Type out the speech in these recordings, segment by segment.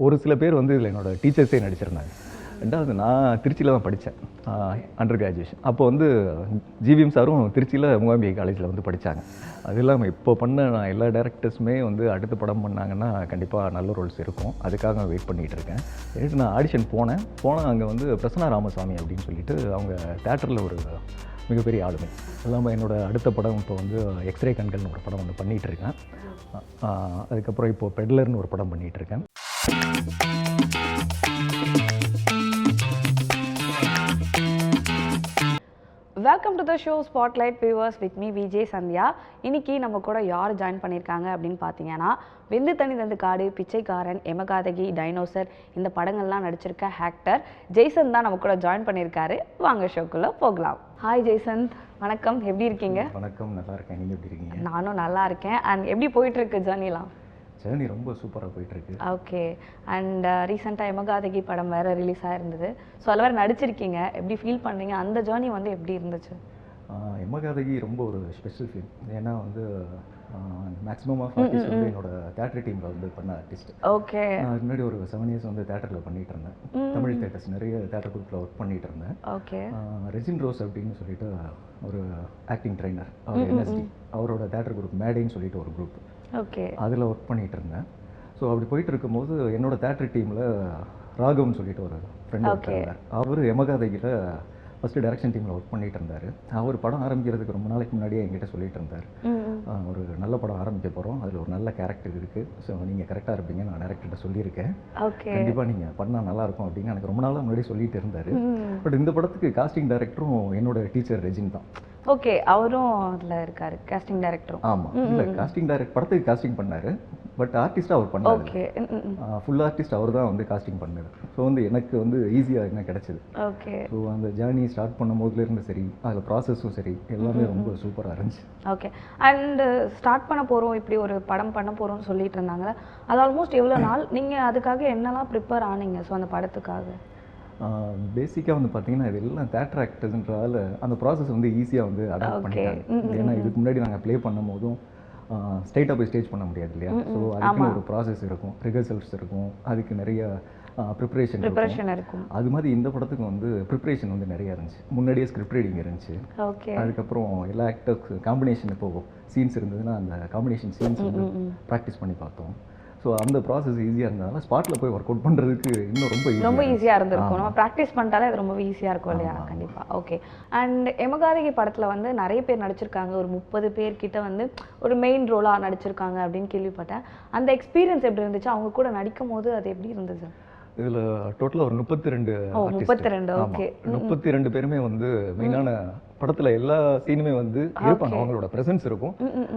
ஒரு சில பேர் வந்து இதில் என்னோட டீச்சர்ஸே நடிச்சிருந்தாங்க. ரெண்டாவது நான் திருச்சியில் தான் படித்தேன் அண்டர் கிராஜுவேஷன். அப்போ வந்து ஜிவிஎம் சாரும் திருச்சியில் மூகாம்பிகை காலேஜில் வந்து படித்தாங்க. அது இல்லாமல் இப்போ பண்ண நான் எல்லா டேரக்டர்ஸுமே வந்து அடுத்த படம் பண்ணாங்கன்னா கண்டிப்பாக நல்ல ரோல்ஸ் இருக்கும். அதுக்காக வெயிட் பண்ணிகிட்டு இருக்கேன். நேற்று நான் ஆடிஷன் போனேன். அங்கே வந்து பிரசன்னா ராமசாமி அப்படின்னு சொல்லிட்டு அவங்க தேட்டரில் ஒரு மிகப்பெரிய ஆளுமை. இல்லாமல் என்னோடய அடுத்த படம் இப்போ வந்து எக்ஸ்ரே கண்கள்னு ஒரு படம் வந்து பண்ணிகிட்ருக்கேன். அதுக்கப்புறம் இப்போது பெட்லர்னு ஒரு படம் பண்ணிகிட்ருக்கேன். Welcome to the show spotlight viewers with me Vijay Sandhya. இன்னைக்கு நம்ம கூட யார் ஜாயின் பண்ணியிருக்காங்க அப்படின்னு பார்த்தீங்கன்னா, வெந்து தனி தந்து காடு, பிச்சைக்காரன், எமகாதகி, டைனோசர் இந்த படங்கள்லாம் நடிச்சிருக்க ஆக்டர் ஜெய்சந்த் தான் நம்ம கூட ஜாயின் பண்ணியிருக்காரு. வாங்க ஷோக்குள்ளே போகலாம். ஹாய் ஜெய்சந்த், வணக்கம். எப்படி இருக்கீங்க? வணக்கம், நல்லா இருக்கேன். நீங்கள் எப்படி இருக்கீங்க? நானும் நல்லா இருக்கேன். அண்ட் எப்படி போயிட்டு இருக்கு ஜர்னிலாம்? ஜர்னி ரொம்ப சூப்பராக போயிட்டுருக்கு. ஓகே. அண்ட் ரீசெண்டாக எமகாதகி படம் வேறு ரிலீஸ் ஆகிருந்தது. ஸோ அதில் வேறு நடிச்சிருக்கீங்க. எப்படி ஃபீல் பண்ணுறீங்க? அந்த ஜேர்னி வந்து எப்படி இருந்துச்சு? எமகாதகி ரொம்ப ஒரு ஸ்பெஷல் ஃபீல். ஏன்னா வந்து மேக்ஸிமம் ஆஃப் ஆர்டிஸ்ட் வந்து என்னோட தேட்டர் டீமில் வந்து பண்ண ஆர்டிஸ்ட். ஓகே. நான் முன்னாடி ஒரு 7 இயர்ஸ் வந்து தேட்டரில் பண்ணிகிட்டு இருந்தேன். தமிழ் தேட்டர்ஸ் நிறைய தேட்டர் குரூப்பில் ஒர்க் பண்ணிகிட்டு இருந்தேன். ஓகே. ரெஜின் ரோஸ் அப்படின்னு சொல்லிட்டு ஒரு ஆக்டிங் ட்ரைனர், அவர் என்எஸ்டி, அவரோட தேட்டர் குரூப் மேடைன்னு சொல்லிட்டு ஒரு குரூப். ஓகே. அதில் ஒர்க் பண்ணிகிட்டு இருந்தேன். ஸோ அப்படி போயிட்டு இருக்கும்போது என்னோட தேட்டர் டீமில் ராகவன் சொல்லிட்டு ஒரு ஃப்ரெண்ட் இருந்தார். அவர் எமகாதகியில் ஃபஸ்ட்டு டைரக்ஷன் டீமில் ஒர்க் பண்ணிகிட்டு இருந்தார். அவர் படம் ஆரம்பிக்கிறதுக்கு ரொம்ப நாளைக்கு முன்னாடியே என்கிட்ட சொல்லிட்டு இருந்தார், ஒரு நல்ல படம் ஆரம்பிக்க போகிறோம், அதில் ஒரு நல்ல கேரக்டர் இருக்குது, ஸோ நீங்கள் கரெக்டாக இருப்பீங்க, நான் டேரக்டர்கிட்ட சொல்லியிருக்கேன், கண்டிப்பாக நீங்கள் பண்ணால் நல்லாயிருக்கும் அப்படின்னு எனக்கு ரொம்ப நாளாக முன்னாடி சொல்லிட்டு இருந்தார். பட் இந்த படத்துக்கு காஸ்டிங் டைரக்டரும் என்னோட டீச்சர் ரெஜின் தான். ஓகே. அவரும் அதில் இருக்கார், காஸ்டிங் டைரக்டரும். ஆமாம், இல்லை காஸ்டிங் டைரக்ட் படத்துக்கு காஸ்டிங் பண்ணார். பட் ஆர்டிஸ்ட்டாக அவர் பண்ணார். ஓகே. ஃபுல் ஆர்டிஸ்ட் அவர் தான் வந்து காஸ்டிங் பண்ணார். ஸோ வந்து எனக்கு வந்து ஈஸியாக என்ன கிடச்சிது. ஓகே. ஸோ அந்த ஜேர்னி ஸ்டார்ட் பண்ணும் போதுலேருந்து சரி, அதில் ப்ராசஸும் சரி, எல்லாமே ரொம்ப சூப்பராக இருந்துச்சு. ஓகே. அண்டு ஸ்டார்ட் பண்ண போகிறோம், இப்படி ஒரு படம் பண்ண போகிறோம்னு சொல்லிட்டு இருந்தாங்க. அது ஆல்மோஸ்ட் எவ்வளோ நாள் நீங்கள் அதுக்காக என்னெல்லாம் ப்ரிப்பேர் ஆனீங்க? ஸோ அந்த படத்துக்காக பேசிக்காக வந்து பார்த்தீங்கன்னா, இது எல்லாம் தேட்டர் ஆக்டர்ன்றதால அந்த ப்ராசஸ் வந்து ஈஸியாக வந்து அடாப்ட் பண்ணிட்டாங்க. ஏன்னா இதுக்கு முன்னாடி நாங்கள் ப்ளே பண்ணும் போதும் ஸ்ட்ரைட்டாக போய் ஸ்டேஜ் பண்ண முடியாது இல்லையா? ஸோ அதுக்குன்னு ஒரு ப்ராசஸ் இருக்கும், ரிஹர்சல்ஸ் இருக்கும், அதுக்கு நிறைய ப்ரிப்பரேஷன் இருக்கும். அது மாதிரி இந்த படத்துக்கு வந்து ப்ரிப்பரேஷன் வந்து நிறையா இருந்துச்சு. முன்னாடியே ஸ்கிரிப்ட் ரீடிங் இருந்துச்சு. ஓகே. அதுக்கப்புறம் எல்லா ஆக்டர்ஸ் காம்பினேஷன் இப்போ சீன்ஸ் இருந்ததுன்னா அந்த காம்பினேஷன் சீன்ஸ் வந்து ப்ராக்டிஸ் பண்ணி பார்த்தோம். ஸோ அந்த ப்ராசஸ் ஈஸியாக இருந்ததுனால ஸ்பாட்டில் போய் ஒர்க் அவுட் பண்ணுறதுக்கு இன்னும் ரொம்ப ஈஸியாக இருந்திருக்கும். நம்ம ப்ராக்டிஸ் பண்ணிட்டாலே அது ரொம்ப ஈஸியாக இருக்கும் இல்லையா? கண்டிப்பாக. ஓகே. அண்ட் எமகாதகி படத்தில் வந்து நிறைய பேர் நடிச்சிருக்காங்க. ஒரு 30 பேர்கிட்ட வந்து ஒரு மெயின் ரோலாக நடிச்சிருக்காங்க அப்படின்னு கேள்விப்பட்டேன். அந்த எக்ஸ்பீரியன்ஸ் எப்படி இருந்துச்சு? அவங்க கூட நடிக்கும் போது அது எப்படி இருந்துச்சு? இதில் டோட்டலாக ஒரு 32 ஓகே. 32 பேருமே வந்து மெயினான படத்தில் எல்லா சீனுமே வந்து இருப்பாங்க, அவங்களோட ப்ரெசன்ஸ் இருக்கும்.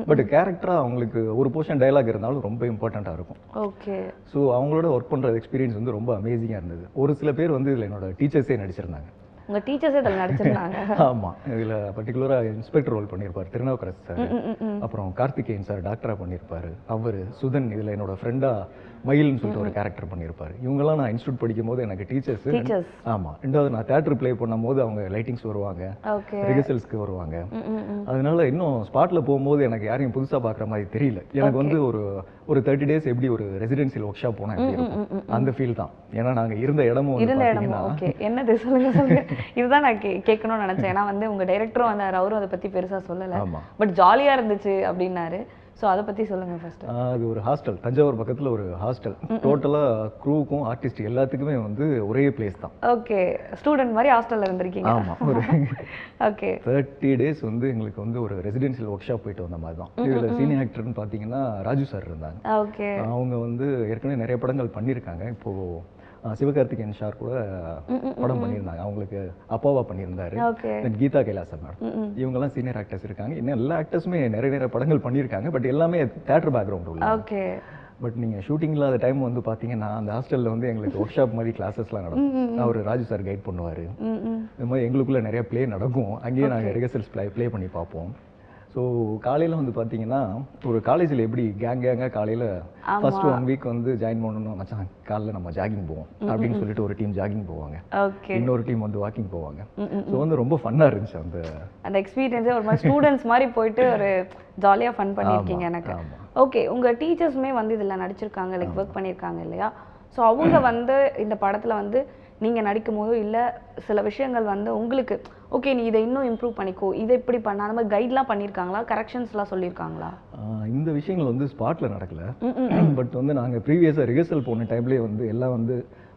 பட் கேரக்டராக அவங்களுக்கு ஒரு போர்ஷன் டைலாக் இருந்தாலும் ரொம்ப இம்பார்ட்டண்ட்டாக இருக்கும். ஓகே. ஸோ அவங்களோட ஒர்க் பண்ணுற எக்ஸ்பீரியன்ஸ் வந்து ரொம்ப அமேசிங்காக இருந்தது. ஒரு சில பேர் வந்து இதில் என்னோட டீச்சர்ஸே நடிச்சிருந்தாங்க. உங்கள் டீச்சர்ஸே இதில் நடிச்சிருந்தாங்க? ஆமாம். இதில் பர்டிகுலராக இன்ஸ்பெக்டர் ரோல் பண்ணியிருப்பார் திருநாவுக்கரசு சார். அப்புறம் கார்த்திகேயன் சார் டாக்டராக பண்ணியிருப்பார். அவர் சுதன் இதில் என்னோட ஃப்ரெண்டாக மயில்னு சொல்லிட்டு ஒரு கேரக்டர் பண்ணியிருப்பார். இவங்கெல்லாம் நான் இன்ஸ்டியூட் படிக்கும் போது எனக்கு டீச்சர்ஸ். ஆமாம். ரெண்டாவது நான் தேட்டர் ப்ளே பண்ணும் போது அவங்க லைட்டிங்ஸ் வருவாங்க, ரிஹர்சல்ஸ்க்கு வருவாங்க. அதனால இன்னும் ஸ்பாட்டில் போகும்போது எனக்கு யாரையும் புதுசாக பார்க்குற மாதிரி தெரியல. எனக்கு வந்து ஒரு 30 டேஸ் எப்படி ஒரு ரெசிடென்சியல் ஒர்க் ஷாப் போனால் எப்படி இருக்கும் அந்த ஃபீல் தான். ஏன்னா நாங்கள் இருந்த இடமும் என்னது சொல்லுங்க. இதுதான் நான் கேட்கணும்னு நினச்சேன். ஏன்னா வந்து உங்கள் டைரக்டரும் வந்தார், அவரும் அதை பற்றி பெருசாக சொல்லலை, பட் ஜாலியாக இருந்துச்சு அப்படின்னாரு. ஸோ அதை பற்றி சொல்லுங்கள் ஃபர்ஸ்ட். அது ஒரு ஹாஸ்டல், தஞ்சாவூர் பக்கத்தில் ஒரு ஹாஸ்டல். டோட்டலாக க்ரூவுக்கும் ஆர்டிஸ்ட் எல்லாத்துக்குமே வந்து ஒரே பிளேஸ் தான். ஓகே. ஸ்டூடெண்ட் மாதிரி ஹாஸ்டலில் இருந்திருக்கீங்க? ஆமாம். ஒரு ஓகே 30 டேஸ் வந்து எங்களுக்கு வந்து ஒரு ரெசிடென்ஷியல் ஒர்க் ஷாப் போயிட்டு வந்த மாதிரி தான். இதில் சீனியர் ஆக்டர்னு பார்த்தீங்கன்னா ராஜு சார் இருந்தாங்க. ஓகே. அவங்க வந்து ஏற்கனவே நிறைய படங்கள் பண்ணியிருக்காங்க. இப்போது சிவகார்த்திகேயன் சார் கூட படம் பண்ணியிருந்தாங்க, அவங்களுக்கு அப்பாவா பண்ணியிருந்தாரு. கீதா கைலாசம் மேடம், இவங்கெல்லாம் சீனியர் ஆக்டர்ஸ் இருக்காங்க. இன்னும் எல்லா ஆக்டர்ஸுமே நிறைய படங்கள் பண்ணியிருக்காங்க. பட் எல்லாமே தேட்டர் பேக்ரவுண்ட் உள்ள. ஓகே. பட் நீங்கள் ஷூட்டிங் இல்லாத டைம் வந்து பார்த்தீங்கன்னா அந்த ஹாஸ்டலில் வந்து எங்களுக்கு ஒர்க் ஷாப் மாதிரி கிளாஸஸ்லாம் நடக்கும். அவர் ராஜு சார் கைட் பண்ணுவார். இது மாதிரி எங்களுக்குள்ளே நிறைய ப்ளே நடக்கும். அங்கேயே நாங்கள் ரிஹர்சல்ஸ் ப்ளே பண்ணி பார்ப்போம். ஸோ காலையில் வந்து பார்த்தீங்கன்னா ஒரு காலேஜில் எப்படி கேங்காக காலையில் ஃபர்ஸ்ட் 1 வீக் வந்து ஜாயின் பண்ணணும், மச்சான் காலையில் நம்ம ஜாகிங் போவோம் அப்படின்னு சொல்லிட்டு ஒரு டீம் ஜாகிங் போவாங்க, இன்னொரு டீம் வந்து வாக்கிங் போவாங்க. ஸோ வந்து ரொம்ப ஃபன்னாக இருந்துச்சு அந்த எக்ஸ்பீரியன்ஸே. ஒரு மாதிரி ஸ்டூடெண்ட்ஸ் மாதிரி போயிட்டு ஒரு ஜாலியாக ஃபன் பண்ணியிருக்கீங்க எனக்கு. ஓகே. உங்கள் டீச்சர்ஸுமே வந்து இதில் நடிச்சிருக்காங்க, லைக் ஒர்க் பண்ணியிருக்காங்க இல்லையா? ஸோ அவங்க வந்து இந்த படத்தில் வந்து நீங்கள் நடிக்கும் போதோ இல்லை சில விஷயங்கள் வந்து உங்களுக்கு ஓகே நீ இதை இன்னும் இம்ப்ரூவ் பண்ணிக்கோ, இதை இப்படி பண்ண அந்த மாதிரி கைட்லாம் பண்ணியிருக்காங்களா, கரெக்ஷன்ஸ்லாம் சொல்லியிருக்காங்களா? இந்த விஷயங்கள் வந்து ஸ்பாட்டில் நடக்கலை. பட் வந்து நாங்கள் ப்ரீவியஸாக ரிஹர்சல் போன டைம்லேயே வந்து எல்லாம் வந்து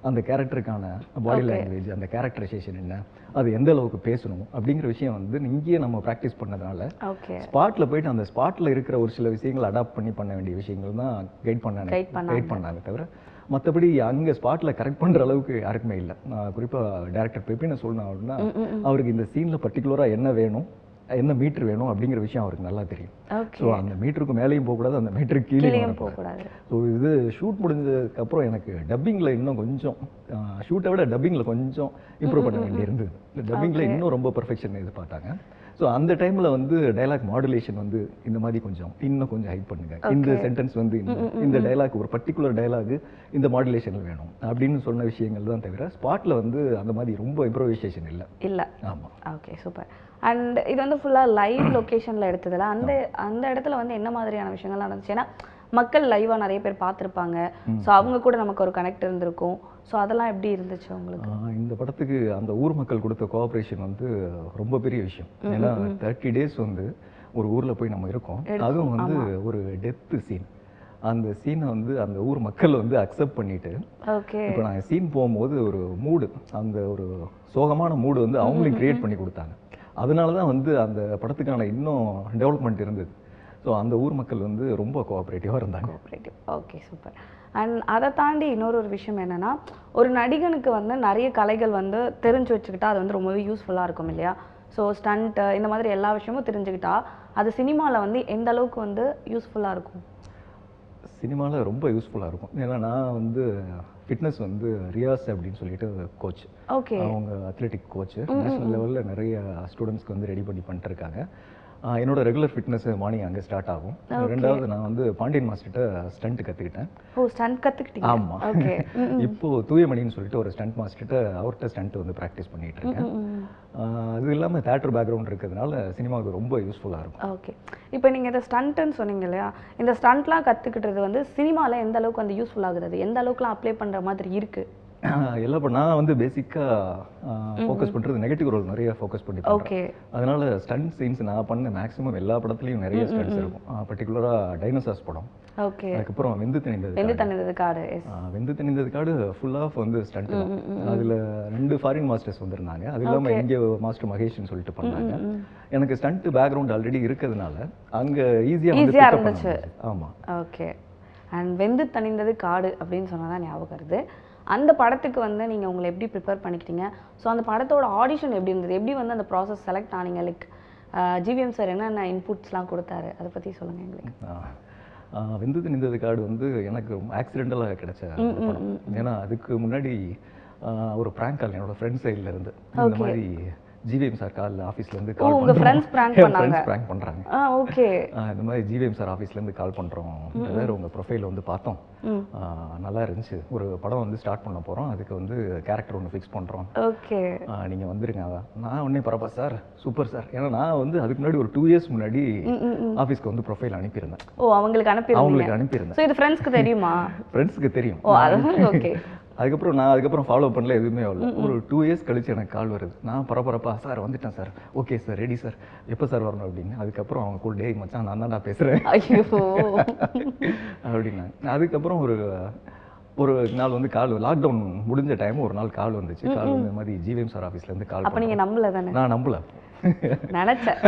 அந்த கேரக்டருக்கான பாடி லாங்குவேஜ், அந்த கேரக்டரைசேஷன் என்ன, அது எந்த அளவுக்கு பேசணும் அப்படிங்கிற விஷயம் வந்து இங்கேயே நம்ம ப்ராக்டிஸ் பண்ணதுனால ஸ்பாட்டில் போயிட்டு அந்த ஸ்பாட்டில் இருக்கிற ஒரு சில விஷயங்கள் அடாப்ட் பண்ண வேண்டிய விஷயங்கள் தான் கைட் பண்ணாங்க தவிர மற்றபடி அங்கே ஸ்பாட்டில் கரெக்ட் பண்ணுற அளவுக்கு யாருக்குமே இல்லை. நான் குறிப்பாக டேரக்டர் பெப்பினை சொல்லணும் அப்படின்னா அவருக்கு இந்த சீனில் பர்டிகுலராக என்ன வேணும், என்ன மீட்டர் வேணும் அப்படிங்கிற விஷயம் அவருக்கு நல்லா தெரியும். ஸோ அந்த மீட்டருக்கு மேலேயும் போகக்கூடாது, அந்த மீட்டருக்கு கீழேயும் போகக்கூடாது. ஸோ இது ஷூட் முடிஞ்சதுக்கப்புறம் எனக்கு டப்பிங்கில் இன்னும் கொஞ்சம் ஷூட்டை விட டப்பிங்கில் கொஞ்சம் இம்ப்ரூவ் பண்ண வேண்டியிருந்தது. டப்பிங்கில் இன்னும் ரொம்ப பெர்ஃபெக்ஷன் எதிர்பார்த்தாங்க. ஸோ அந்த டைமில் வந்து டைலாக் மாடுலேஷன் வந்து இந்த மாதிரி இன்னும் கொஞ்சம் ஹைட் பண்ணுங்க, இந்த சென்டென்ஸ் வந்து இந்த டைலாக் ஒரு பர்டிகுலர் டைலாக் இந்த மாடுலேஷனில் வேணும் அப்படின்னு சொன்ன விஷயங்கள் தான் தவிர ஸ்பாட்டில் வந்து அந்த மாதிரி ரொம்ப இம்ப்ரோவைசேஷன் இல்லை. ஆமாம். Okay, super. அண்ட் இது வந்து ஃபுல்லாக லைவ் லொக்கேஷனில் எடுத்ததில்ல, அந்த இடத்துல வந்து என்ன மாதிரியான விஷயங்கள்லாம் நடந்துச்சு? ஏன்னா மக்கள் லைவாக நிறைய பேர் பார்த்துருப்பாங்க, ஸோ அவங்க கூட நமக்கு ஒரு கனெக்ட் இருந்திருக்கும். ஸோ அதெல்லாம் எப்படி இருந்துச்சு உங்களுக்கு? இந்த படத்துக்கு அந்த ஊர் மக்கள் கொடுத்த கோஆப்ரேஷன் வந்து ரொம்ப பெரிய விஷயம். ஏன்னா 30 days வந்து ஒரு ஊரில் போய் நம்ம இருக்கோம், அதுவும் வந்து ஒரு டெத்து சீன். அந்த சீனை வந்து அந்த ஊர் மக்கள் வந்து அக்செப்ட் பண்ணிட்டு இப்போ நாங்கள் சீன் போகும்போது ஒரு மூடு, அந்த ஒரு சோகமான மூடு வந்து அவங்களும் கிரியேட் பண்ணி கொடுத்தாங்க. அதனால தான் வந்து அந்த படத்துக்கான இன்னும் டெவலப்மெண்ட் இருந்தது. ஸோ அந்த ஊர் மக்கள் வந்து ரொம்ப கோஆப்ரேட்டிவாக இருந்தாங்க. Okay, super. அண்ட் அதை தாண்டி இன்னொரு விஷயம் என்னென்னா, ஒரு நடிகனுக்கு வந்து நிறைய கலைகள் வந்து தெரிஞ்சு வச்சுக்கிட்டா அது வந்து ரொம்பவே யூஸ்ஃபுல்லாக இருக்கும் இல்லையா? ஸோ ஸ்டண்ட்டு இந்த மாதிரி எல்லா விஷயமும் தெரிஞ்சுக்கிட்டா அது சினிமாவில் வந்து எந்த அளவுக்கு வந்து யூஸ்ஃபுல்லாக இருக்கும்? சினிமாவில் ரொம்ப யூஸ்ஃபுல்லாக இருக்கும். ஏன்னா நான் வந்து ஃபிட்னஸ் வந்து ரியாஸ் அப்படின்னு சொல்லிட்டு கோச், அவங்க அத்லெட்டிக் கோச், நேஷனல் லெவலில் நிறைய ஸ்டூடெண்ட்ஸ்க்கு வந்து ரெடி பண்ணிட்டு இருக்காங்க. என்னோட ரெகுலர் ஃபிட்னஸ் மார்னிங் அங்கே ஸ்டார்ட் ஆகும். ரெண்டாவது நான் வந்து பாண்டியன் மாஸ்டர்கிட்ட ஸ்டண்ட் கற்றுக்கிட்டேன். ஸ்டண்ட் கற்றுக்கிட்டேன். ஆமாம். இப்போது தூயமணின்னு சொல்லிட்டு ஒரு ஸ்டண்ட் மாஸ்டர்கிட்ட அவர்கிட்ட ஸ்டண்ட் வந்து ப்ராக்டிஸ் பண்ணிகிட்டு இருக்கேன். அது இல்லாமல் தேட்டர் பேக்ரவுண்ட் இருக்கிறதுனால சினிமாவுக்கு ரொம்ப யூஸ்ஃபுல்லாக இருக்கும். ஓகே, இப்போ நீங்கள் இந்த ஸ்டண்ட்டுன்னு சொன்னீங்க இல்லையா, இந்த ஸ்டண்ட்லாம் கற்றுக்கிட்டது வந்து சினிமாவில் எந்த அளவுக்கு வந்து யூஸ்ஃபுல் ஆகுது, எந்த அளவுக்குலாம் அப்ளை பண்ணுற மாதிரி இருக்குது? எல்லாம் இப்போ நான் வந்து பேசிக்காக ஃபோக்கஸ் பண்ணுறது நெகட்டிவ் ரோல் நிறைய ஃபோக்கஸ் பண்ணி பண்ணுறேன். அதனால ஸ்டண்ட் சீன்ஸ் நான் பண்ண மேக்ஸிமம் எல்லா படத்துலையும் நிறைய ஸ்டண்ட்ஸ் இருக்கும். பர்டிகுலராக டைனோசார்ஸ் படம், அதுக்கப்புறம் வெந்து தணிந்தது காடு ஃபுல் ஆஃப் வந்து ஸ்டண்ட் தான். அதில் 2 ஃபாரின் மாஸ்டர்ஸ் வந்திருந்தாங்க. அது இல்லாமல் இங்கே மாஸ்டர் மகேஷ்னு சொல்லிட்டு பண்ணாங்க. எனக்கு ஸ்டண்ட் பேக்ரவுண்ட் ஆல்ரெடி இருக்கிறதுனால அங்கே ஈஸியாக இருந்துச்சு. ஆமாம். ஓகே. அண்ட் வெந்து தணிந்தது காடு அப்படின்னு சொன்னால் தான் ஞாபகம் வருது. அந்த படத்துக்கு வந்து நீங்கள் உங்களை எப்படி ப்ரிப்பேர் பண்ணிக்கிட்டீங்க? ஸோ அந்த படத்தோட ஆடிஷன் எப்படி இருந்தது, எப்படி வந்து அந்த ப்ராசஸ் செலக்ட் ஆனீங்க? லைக் ஜிவிஎம் சார் என்னென்ன இன்புட்ஸ்லாம் கொடுத்தாரு, அதை பற்றி சொல்லுங்கள் எங்களுக்கு. வெந்து தணிந்தது காடு வந்து எனக்கு ஆக்சிடென்டலாக கிடைச்ச படம். ஏன்னா அதுக்கு முன்னாடி ஒரு ப்ராங்க் கால் என்னோட ஃப்ரெண்ட் சைடில் இருந்து இந்த மாதிரி ஜிவிஎம் சார் கால் ஆஃபீஸ்லேருந்து கால் உங்க ஃப்ரெண்ட்ஸ் பிராங்க் பண்ணுறாங்க. ஓகே, இந்த மாதிரி ஜிவிஎம் சார் ஆஃபீஸ்லேருந்து கால் பண்ணுறோம், உங்கள் ப்ரொஃபைல் வந்து பார்த்தோம், நல்லா இருந்துச்சு, ஒரு படம் வந்து ஸ்டார்ட் பண்ண போகிறோம், அதுக்கு வந்து கேரக்டர் ஒன்று ஃபிக்ஸ் பண்ணுறோம், ஓகே நீங்கள் வந்துருங்க. நான் உடனே பரப்பா சார், சூப்பர் சார். ஏன்னா நான் வந்து அதுக்கு முன்னாடி ஒரு 2 years முன்னாடி ஆஃபீஸ்க்கு வந்து ப்ரொஃபைல் அனுப்பியிருந்தேன். அவங்களுக்கு அனுப்பியிருந்தேன். ஸோ இது ஃப்ரெண்ட்ஸ்க்கு தெரியுமா? ஃப்ரெண்ட்ஸ்க்கு தெரியும். ஓகே. அதுக்கப்புறம் ஃபாலோ பண்ணல, எதுவுமே வரல. ஒரு 2 years கழிச்சு எனக்கு கால் வருது. நான் பரபரப்பா சார் வந்துட்டேன் sir, okay sir, ready sir, எப்போ சார் வரணும் அப்படின்னு. அதுக்கப்புறம் அவங்க கூட டே மச்சான் நான் தான் பேசுகிறேன் அப்படின்னா. அதுக்கப்புறம் ஒரு நாள் வந்து கால், லாக்டவுன் முடிஞ்ச டைம் ஒரு நாள் கால் வந்துச்சு. கால் வந்து இந்த மாதிரி ஜிவிஎம் சார் ஆஃபீஸ்லேருந்து கால். அப்போ நீங்கள் நம்பல தானே? நான் நம்பல, நினைச்சேன்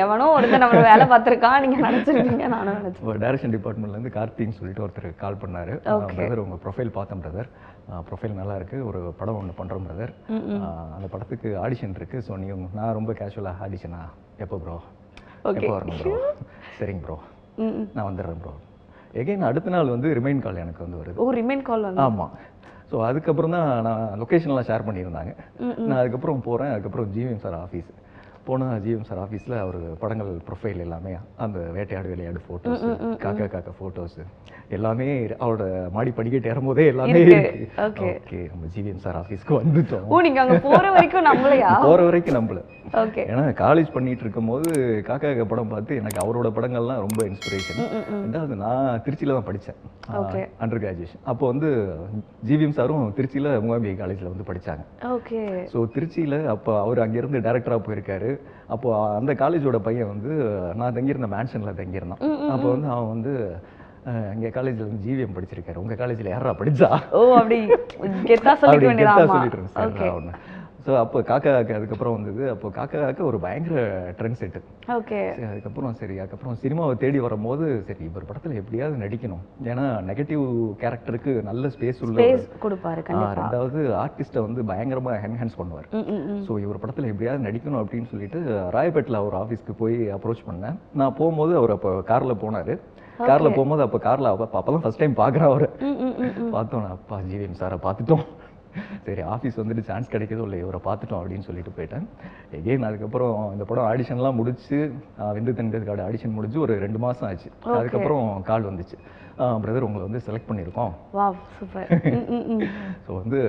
எவனோ ஒருத்தர் நம்ம வேலை பார்த்துருக்கான், நீங்க நினைச்சிருக்கீங்க. நானும் நினைச்சேன். டைரக்ஷன் டிபார்ட்மெண்ட்லேருந்து கார்த்தின்னு சொல்லிட்டு ஒருத்தர் கால் பண்ணாரு. பிரதர் உங்கள் ப்ரொஃபைல் பார்த்தேன் பிரதர், ப்ரொஃபைல் நல்லா இருக்கு, ஒரு படம் ஒன்று பண்ணுறோம் பிரதர், அந்த படத்துக்கு ஆடிஷன் இருக்கு. ஸோ நீங்கள், நான் ரொம்ப கேஷுவலாக ஆடிஷனா, எப்போ ப்ரோ, எப்போ வரணும் ப்ரோ, சரிங்க ப்ரோ நான் வந்துடுறேன் ப்ரோ. எகைன் அடுத்த நாள் வந்து ரிமைண்ட் கால் எனக்கு வந்து வருது. ரிமைண்ட் கால் வந்து? ஆமாம். ஸோ அதுக்கப்புறம் தான் நான் லொக்கேஷன்லாம் ஷேர் பண்ணியிருந்தாங்க. நான் அதுக்கப்புறம் போகிறேன். அதுக்கப்புறம் ஜிவிஎம் சார் ஆஃபீஸ் போனால் ஜிஎம் சார் ஆஃபீஸில் அவர் படங்கள் ப்ரொஃபைல் எல்லாமே அந்த வேட்டையாடு விளையாடு ஃபோட்டோஸ், காக்கா காக்கா ஃபோட்டோஸ் எல்லாமே அவரோட மாடி படிக்கட்டு ஏறும்போதே எல்லாமே இருக்கு. ஓகே நம்ம ஜிவிஎம் சார் ஆஃபீஸ்க்கு வந்துட்டோம். ஓ நீங்க அங்க போற வரைக்கும் நம்பலையா? போற வரைக்கும் நம்பல. ஓகே. ஏன்னா காலேஜ் பண்ணிட்டு இருக்கும்போது காக்கா காக்கா படம் பார்த்து எனக்கு அவரோட படங்கள்லாம் ரொம்ப இன்ஸ்பிரேஷன். ரெண்டாவது நான் திருச்சியில தான் படித்தேன் அண்டர் கிராஜுவேஷன். அப்போ வந்து ஜிவிஎம் சாரும் திருச்சியில் மூகாம்பிகை காலேஜில் வந்து படித்தாங்க. ஓகே. ஸோ திருச்சியில் அப்போ அவர் அங்கேருந்து டைரக்டராக போயிருக்காரு. அப்போ அந்த காலேஜோட பையன் வந்து நான் தங்கியிருந்த மேன்ஷனில் தங்கியிருந்தான். அப்போ வந்து அவன் வந்து எங்க காலேஜில் வந்து ஜிவிஎம் படிச்சிருக்காரு, உங்க காலேஜில் யாரா படிச்சா? ஓ அப்படி கெத்தா சொல்லிட்டு சொல்லிட்டு இருந்தேன். ஸோ அப்போ காக்கா காக்கா அதுக்கப்புறம் வந்தது. அப்போ காக்கா காக்கா ஒரு பயங்கர ட்ரெண்ட் செட்டு. ஓகே. அதுக்கப்புறம் சினிமாவை தேடி வரும்போது சரி இவர் படத்தில் எப்படியாவது நடிக்கணும், ஏன்னா நெகட்டிவ் கேரக்டருக்கு நல்ல ஸ்பேஸ் கொடுப்பாரு. ரெண்டாவது ஆர்டிஸ்ட்டை வந்து பயங்கரமாக என்ஹான்ஸ் பண்ணுவார். ஸோ இவர் படத்தில் எப்படியாவது நடிக்கணும் அப்படின்னு சொல்லிட்டு ராயப்பேட்டில் அவர் ஆஃபீஸ்க்கு போய் அப்ரோச் பண்ணேன். நான் போகும்போது அவர் அப்போ காரில் போனார். காரில் போகும்போது அப்போ காரில் அப்போதான் ஃபர்ஸ்ட் டைம் பார்க்குறேன் அவரை. பார்த்தோம் அப்பா ஜிவிஎம் சாரை பார்த்துட்டோம். சரி ஆஃபீஸ் வந்துட்டு சான்ஸ் கிடைக்கிறதோ இல்லை இவரை பார்த்துட்டோம் அப்படின்னு சொல்லிட்டு போயிட்டேன். எகெயின் அதுக்கப்புறம் இந்த படம் ஆடிஷன்லாம் முடிச்சு வெந்து தனிந்தது காடு ஆடிஷன் முடிஞ்சு ஒரு 2 மாதம் ஆச்சு. அதுக்கப்புறம் கால் வந்துச்சு, பிரதர் உங்களை வந்து செலக்ட் பண்ணியிருக்கோம். ஸோ வந்து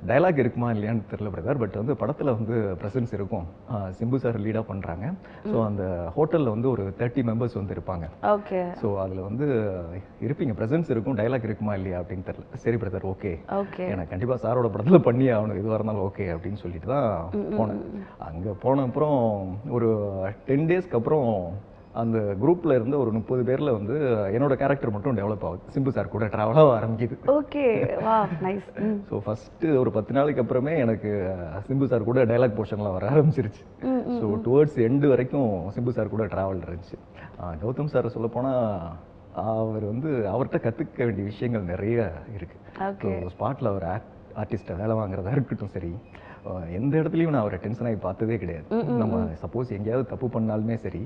டைலாக் இருக்குமா இல்லையான்னு தெரியல பிரதர், பட் வந்து படத்தில் வந்து ப்ரெசன்ஸ் இருக்கும். சிம்பு சார் லீடாக பண்ணுறாங்க. ஸோ அந்த ஹோட்டலில் வந்து ஒரு 30 மெம்பர்ஸ் வந்து இருப்பாங்க. ஓகே. ஸோ அதில் வந்து இருப்பீங்க, ப்ரெசன்ஸ் இருக்கும், டைலாக் இருக்குமா இல்லையா அப்படின்னு தெரியல. சரி பிரதர் ஓகே, எனக்கு கண்டிப்பாக சாரோட படத்தில் பண்ணி ஆகணும், எதுவாக இருந்தாலும் ஓகே அப்படின்னு சொல்லிட்டு தான் போனேன். அங்கே போன அப்புறம் ஒரு 10 டேஸ்க்கு அப்புறம் அந்த குரூப்பில் இருந்த ஒரு 30 பேரில் வந்து என்னோட கேரக்டர் மட்டும் டெவலப் ஆகுது. சிம்பு சார் கூட ட்ராவலாக ஆரம்பிக்குது. Okay wow nice. So first ஒரு 10 நாளைக்கு அப்புறமே எனக்கு சிம்பு சார் கூட டைலாக் போர்ஷன்லாம் வர ஆரம்பிச்சிருச்சு. ஸோ டுவர்ட்ஸ் எண்டு வரைக்கும் சிம்பு சார் கூட ட்ராவல் இருந்துச்சு. கௌதம் சார் சொல்லப்போனால் அவர் வந்து அவர்கிட்ட கற்றுக்க வேண்டிய விஷயங்கள் நிறைய இருக்குது. ஸ்பாட்டில் அவர் ஆர்டிஸ்ட்டை வேலை வாங்குறதா இருக்கட்டும், சரி எந்த இடத்துலையும் நான் அவரை டென்ஷன் ஆகி பார்த்ததே கிடையாது. நம்ம சப்போஸ் எங்கேயாவது தப்பு பண்ணாலுமே சரி,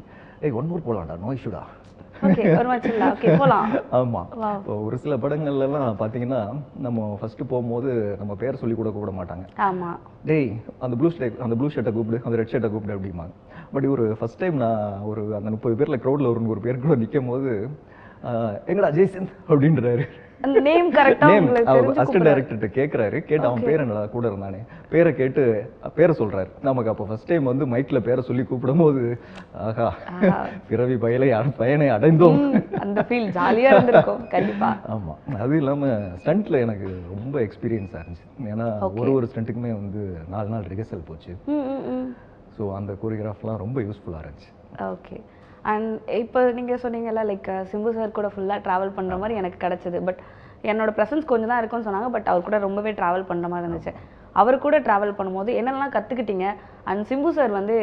ஒன் மோர் போகலாம்டா, நோ இஷ்யூடா. ஆமா, ஒரு சில படங்கள்லாம் பார்த்தீங்கன்னா நம்ம ஃபர்ஸ்ட் போகும்போது நம்ம பேர் சொல்லி கூட கூப்பிட மாட்டாங்க. டேய் அந்த ப்ளூ ஷர்ட்டை கூப்பிடு, அந்த ரெட் ஷர்ட்டை கூப்பிடு அப்படிம்பாங்க. பட் ஒரு ஃபர்ஸ்ட் டைம் நான் ஒரு அந்த 30 பேரில் க்ரௌடில் ஒரு பேர் கூட நிற்கும் போது எங்கடா ஜெய்சந்த் அப்படின்றாரு. அசிஸ்டன்ட் டைரக்டர்கிட்ட கேட்குறாரு. கேட்டு அவன் பேர் என்னடா கூட இருந்தானே, பேரை கேட்டு பேரை சொல்றாரு. நமக்கு அப்போ ஃபர்ஸ்ட் டைம் வந்து மைக்ல பேரை சொல்லி கூப்பிடும் போது ஆஹா பிறவி பயனை அடைந்தோம், அந்த ஃபீல் ஜாலியா இருந்திருக்கும் கண்டிப்பா. ஆமா, அது இல்லாம ஸ்டண்ட்ல எனக்கு ரொம்ப எக்ஸ்பீரியன்ஸா இருந்துச்சு. ஏன்னா ஒரு ஸ்டண்ட்டுக்குமே வந்து 4 நாள் ரிஹர்சல் போச்சு. ஸோ அந்த கோரியோகிராஃப்லாம் ரொம்ப யூஸ்ஃபுல்லாக இருந்துச்சு. ஓகே. அண்ட் இப்போ நீங்கள் சொன்னீங்கல்ல லைக் சிம்பு சார் கூட ஃபுல்லாக ட்ராவல் பண்ணுற மாதிரி எனக்கு கிடச்சிது. பட் என்னோட ப்ரெசன்ஸ் கொஞ்சம் தான் இருக்கும்னு சொன்னாங்க. பட் அவர் கூட ரொம்பவே ட்ராவல் பண்ணுற மாதிரி இருந்துச்சு. அவர் கூட ட்ராவல் பண்ணும்போது என்னென்னலாம் கற்றுக்கிட்டீங்க? அண்ட் சிம்பு சார் வந்து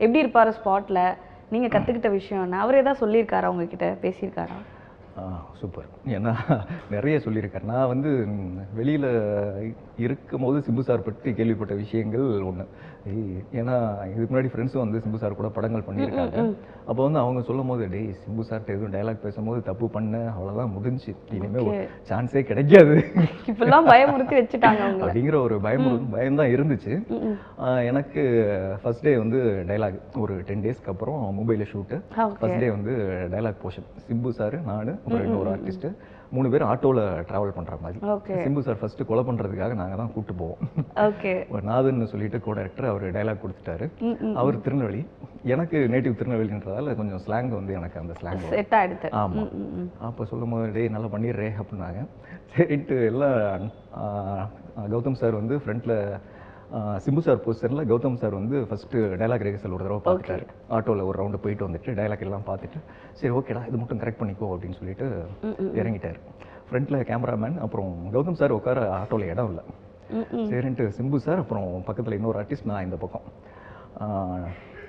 எப்படி இருப்பார் ஸ்பாட்டில், நீங்கள் கற்றுக்கிட்ட விஷயம் என்ன? அவர் ஏதாவது சொல்லியிருக்காரா, உங்ககிட்ட பேசியிருக்காரா? சூப்பர். ஏன்னா நிறைய சொல்லியிருக்காரு. நான் வந்து வெளியில் இருக்கும் போது சிம்பு சார் பற்றி கேள்விப்பட்ட விஷயங்கள் ஒன்று. ஏன்னா இதுக்கு முன்னாடி ஃப்ரெண்ட்ஸும் வந்து சிம்பு சார் கூட படங்கள் பண்ணியிருக்காங்க. அப்போ வந்து அவங்க சொல்லும் போது டேய் சிம்பு சார்கிட்ட எதுவும் டைலாக் பேசும்போது தப்பு பண்ண அவ்வளோதான் முடிஞ்சு, இனிமேல் சான்ஸே கிடைக்காது, இப்பெல்லாம் பயமுறுத்தி வச்சுட்டாங்க அப்படிங்கிற ஒரு பயம் தான் இருந்துச்சு. எனக்கு ஃபர்ஸ்ட் டே வந்து டைலாக் ஒரு 10 டேஸ்க்கு அப்புறம் மும்பையில் ஷூட்டு. ஃபர்ஸ்ட் டே வந்து டைலாக் போர்ஷன் சிம்பு சார், நான் அப்புறம் இன்னொரு ஆர்டிஸ்ட் 3 பேர் ஆட்டோவில் ட்ராவல் பண்ணுற மாதிரி. சிம்பு சார் ஃபர்ஸ்ட் கொலை பண்ணுறதுக்காக நாங்கள் தான் கூப்பிட்டு போவோம். நாதன் சொல்லிட்டு கோ டைரக்டர் அவர் டைலாக் கொடுத்துட்டாரு. அவர் திருநெல்வேலி, எனக்கு நேட்டிவ் திருநெல்வேலின்றதால கொஞ்சம் ஸ்லாங் வந்து எனக்கு அந்த ஸ்லாங் செட் ஆகிடுது. ஆமாம், அப்போ சொல்லும் போது டே நல்லா பண்ணிடுறே அப்படின்னாங்க. சரின்ட்டு எல்லாம் கௌதம் சார் வந்து ஃப்ரண்ட்டில் சிம்பு சார் போஸ்டரில் கௌதம் சார் வந்து ஃபஸ்ட்டு டைலாக் ரிஹர்சல் ஒரு தடவை பார்த்துட்டாரு. ஆட்டோவில் ஒரு ரவுண்டு போயிட்டு வந்துட்டு டைலாக் எல்லாம் பார்த்துட்டு சரி ஓகேடா இது மட்டும் கரெக்ட் பண்ணிக்கோ அப்படின்னு சொல்லிட்டு இறங்கிட்டார். ஃப்ரண்ட்டில் கேமராமேன், அப்புறம் கௌதம் சார் உட்கார ஆட்டோவில் இடம் இல்லை. சரின்ட்டு சிம்பு சார் அப்புறம் பக்கத்தில் இன்னொரு ஆர்டிஸ்ட், நான் இந்த பக்கம்